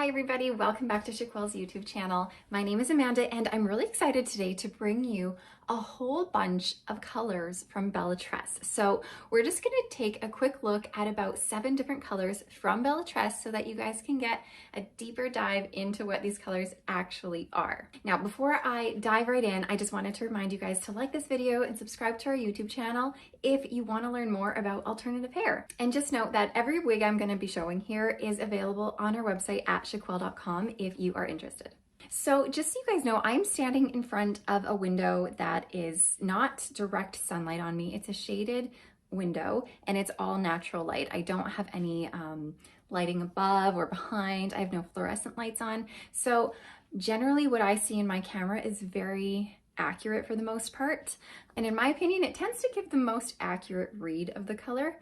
Hi everybody, welcome back to Chiquel's YouTube channel. My name is Amanda and I'm really excited today to bring you a whole bunch of colors from Belle Tress. So we're just gonna take a quick look at about 7 different colors from Belle Tress so that you guys can get a deeper dive into what these colors actually are. Now, before I dive right in, I just wanted to remind you guys to like this video and subscribe to our YouTube channel if you wanna learn more about alternative hair. And just note that every wig I'm gonna be showing here is available on our website at chiquel.com if you are interested. So just so you guys know, I'm standing in front of a window that is not direct sunlight on me. It's a shaded window and it's all natural light. I don't have any lighting above or behind. I have no fluorescent lights on. So generally what I see in my camera is very accurate for the most part. And in my opinion, it tends to give the most accurate read of the color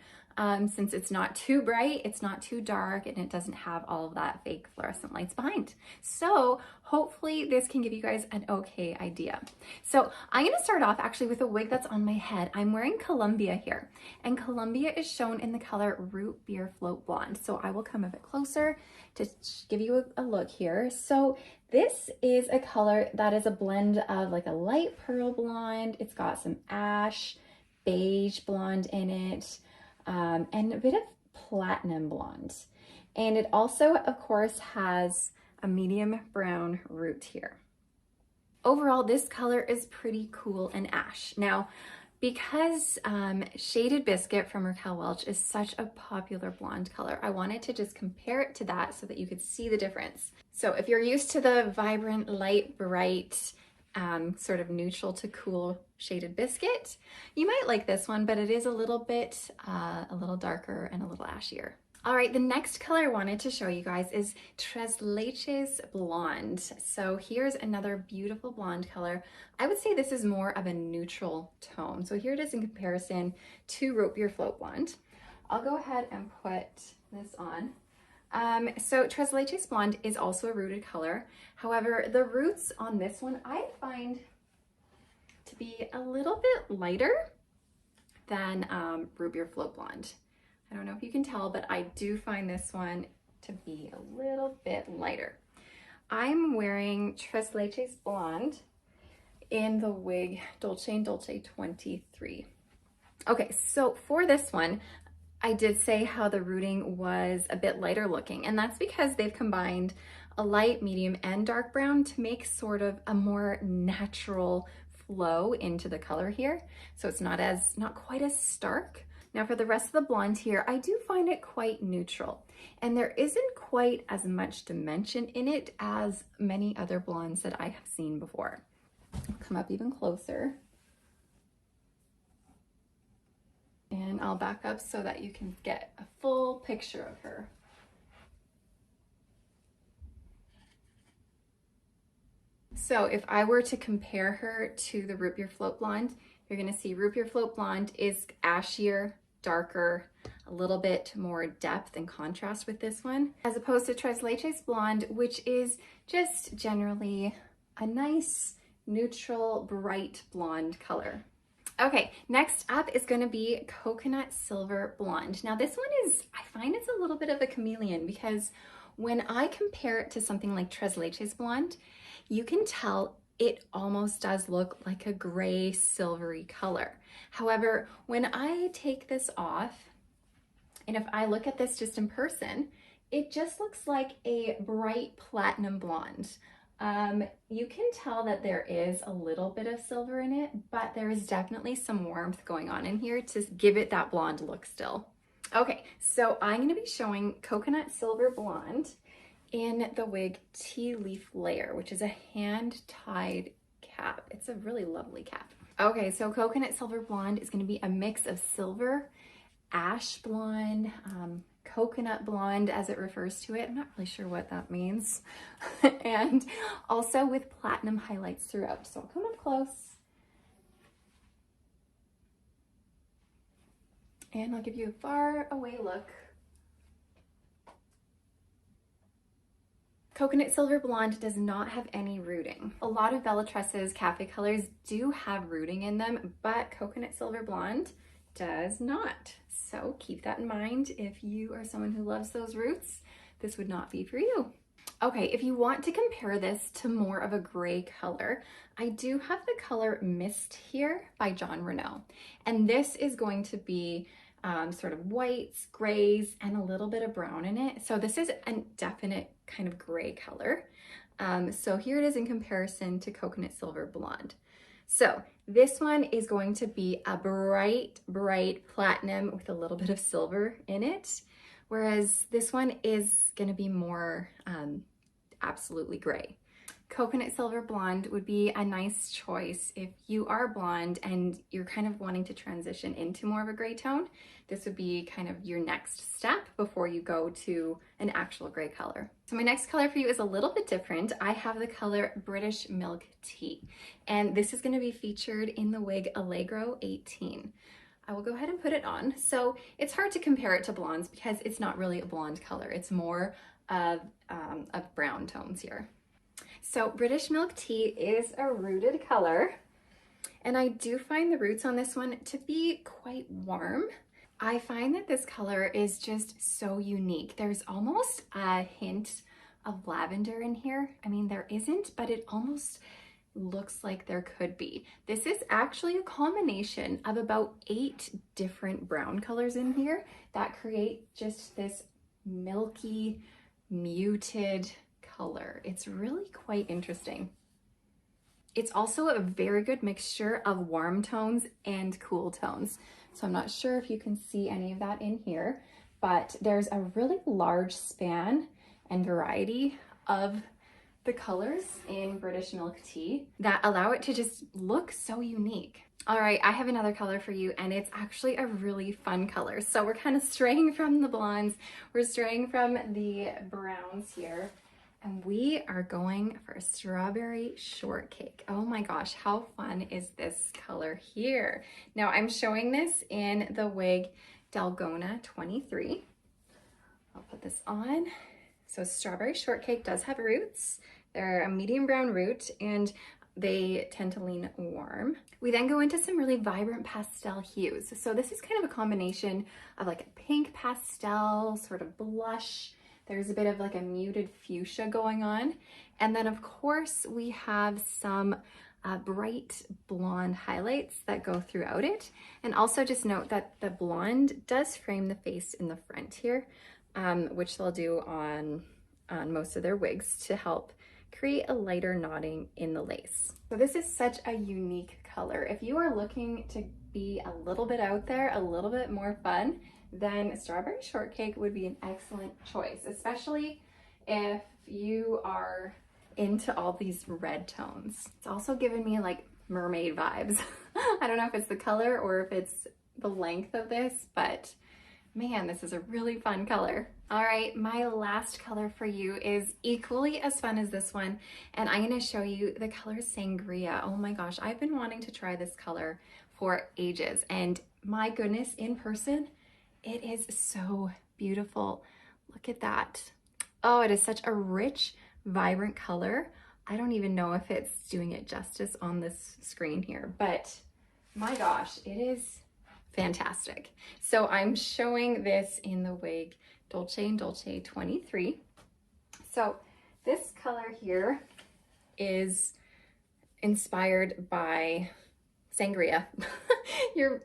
since it's not too bright, it's not too dark, and it doesn't have all of that fake fluorescent lights behind. So hopefully this can give you guys an okay idea. So I'm gonna start off actually with a wig that's on my head. I'm wearing Columbia here, and Columbia is shown in the color Rootbeer Float Blonde. So I will come a bit closer to give you a look here. So this is a color that is a blend of like a light pearl blonde. It's got some ash, beige blonde in it, and a bit of platinum blonde. And it also, of course, has a medium brown root here. Overall, this color is pretty cool and ash. Now, because Shaded Biscuit from Raquel Welch is such a popular blonde color, I wanted to just compare it to that so that you could see the difference. So if you're used to the vibrant, light, bright, sort of neutral to cool Shaded Biscuit, you might like this one, but it is a little bit, a little darker and a little ashier. All right, the next color I wanted to show you guys is Leches Blonde. So here's another beautiful blonde color. I would say this is more of a neutral tone. So here it is in comparison to Rootbeer Float Blonde. I'll go ahead and put this on. So Leches Blonde is also a rooted color. However, the roots on this one I find to be a little bit lighter than Rootbeer Float Blonde. I don't know if you can tell, but I do find this one to be a little bit lighter. I'm wearing Leches Blonde in the wig Dolce & Dolce 23. Okay, so for this one, I did say how the rooting was a bit lighter looking, and that's because they've combined a light, medium, and dark brown to make sort of a more natural flow into the color here. So it's not quite as stark. Now for the rest of the blonde here, I do find it quite neutral, and there isn't quite as much dimension in it as many other blondes that I have seen before. I'll come up even closer. And I'll back up so that you can get a full picture of her. So if I were to compare her to the Rootbeer Float Blonde, you're gonna see Rootbeer Float Blonde is ashier, darker, a little bit more depth and contrast with this one, as opposed to Leches Blonde, which is just generally a nice, neutral, bright blonde color. Okay, next up is gonna be Coconut Silver Blonde. Now this one is, I find it's a little bit of a chameleon because when I compare it to something like Leches Blonde, you can tell it almost does look like a gray silvery color. However, when I take this off, and if I look at this just in person, it just looks like a bright platinum blonde. You can tell that there is a little bit of silver in it, but there is definitely some warmth going on in here to give it that blonde look still. Okay, so I'm gonna be showing Coconut Silver Blonde in the wig Tea Leaf Layer, which is a hand-tied cap. It's a really lovely cap. Okay, so Coconut Silver Blonde is gonna be a mix of silver, ash blonde, coconut blonde as it refers to it. I'm not really sure what that means. And also with platinum highlights throughout. So I'll come up close. And I'll give you a far away look. Coconut Silver Blonde does not have any rooting. A lot of Belle Tress's cafe colors do have rooting in them, but Coconut Silver Blonde does not. So keep that in mind if you are someone who loves those roots. This would not be for you. Okay, if you want to compare this to more of a gray color, I do have the color Mist here by John Renault. And this is going to be sort of whites, grays, and a little bit of brown in it. So this is a definite kind of gray color. So here it is in comparison to Coconut Silver Blonde. So this one is going to be a bright, bright platinum with a little bit of silver in it. Whereas this one is going to be more absolutely gray. Coconut Silver Blonde would be a nice choice if you are blonde and you're kind of wanting to transition into more of a gray tone. This would be kind of your next step before you go to an actual gray color. So my next color for you is a little bit different. I have the color British Milktea, and this is going to be featured in the wig Allegro 18. I will go ahead and put it on. So it's hard to compare it to blondes because it's not really a blonde color. It's more of brown tones here. So British Milktea is a rooted color, and I do find the roots on this one to be quite warm. I find that this color is just so unique. There's almost a hint of lavender in here. I mean, there isn't, but it almost looks like there could be. This is actually a combination of about 8 different brown colors in here that create just this milky, muted color. It's really quite interesting. It's also a very good mixture of warm tones and cool tones. So I'm not sure if you can see any of that in here, but there's a really large span and variety of the colors in British Milktea that allow it to just look so unique. All right, I have another color for you, and it's actually a really fun color. So we're kind of straying from the blondes, we're straying from the browns here, and we are going for Strawberry Shortcake. Oh my gosh, how fun is this color here? Now I'm showing this in the wig Dalgona 23. I'll put this on. So Strawberry Shortcake does have roots. They're a medium brown root and they tend to lean warm. We then go into some really vibrant pastel hues. So this is kind of a combination of like a pink pastel, sort of blush. There's a bit of like a muted fuchsia going on. And then of course we have some bright blonde highlights that go throughout it. And also just note that the blonde does frame the face in the front here, which they'll do on most of their wigs to help create a lighter knotting in the lace. So this is such a unique color. If you are looking to be a little bit out there, a little bit more fun, then Strawberry Shortcake would be an excellent choice, especially if you are into all these red tones. It's also given me like mermaid vibes. I don't know if it's the color or if it's the length of this, but man, this is a really fun color. All right, my last color for you is equally as fun as this one, and I'm gonna show you the color Sangria. Oh my gosh, I've been wanting to try this color for ages, and my goodness, in person, it is so beautiful. Look at that. Oh, it is such a rich, vibrant color. I don't even know if it's doing it justice on this screen here, but my gosh, it is fantastic. So I'm showing this in the wig Dolce & Dolce 23. So this color here is inspired by Sangria, your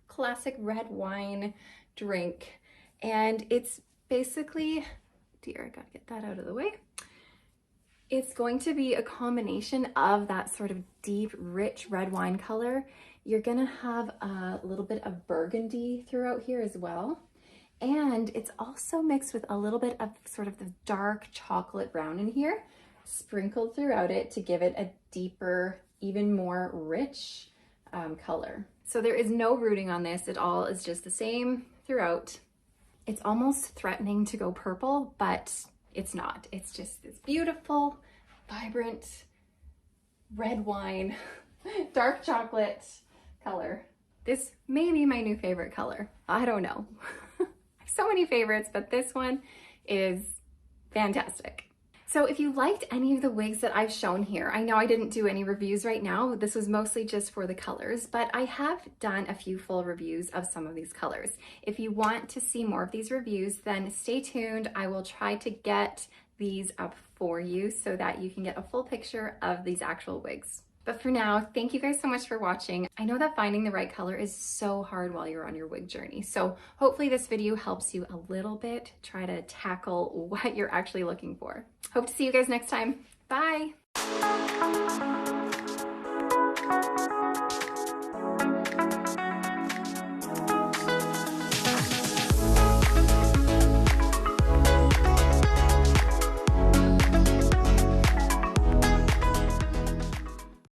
classic red wine drink. And it's basically, dear, I gotta get that out of the way. It's going to be a combination of that sort of deep, rich red wine color. You're gonna have a little bit of burgundy throughout here as well. And it's also mixed with a little bit of sort of the dark chocolate brown in here, sprinkled throughout it to give it a deeper, even more rich color. So there is no rooting on this. It all is just the same throughout. It's almost threatening to go purple, but it's not. It's just this beautiful, vibrant red wine, dark chocolate color. This may be my new favorite color. I don't know. I have so many favorites, but this one is fantastic. So if you liked any of the wigs that I've shown here, I know I didn't do any reviews right now. This was mostly just for the colors, but I have done a few full reviews of some of these colors. If you want to see more of these reviews, then stay tuned. I will try to get these up for you so that you can get a full picture of these actual wigs. But for now, thank you guys so much for watching. I know that finding the right color is so hard while you're on your wig journey. So hopefully this video helps you a little bit try to tackle what you're actually looking for. Hope to see you guys next time. Bye.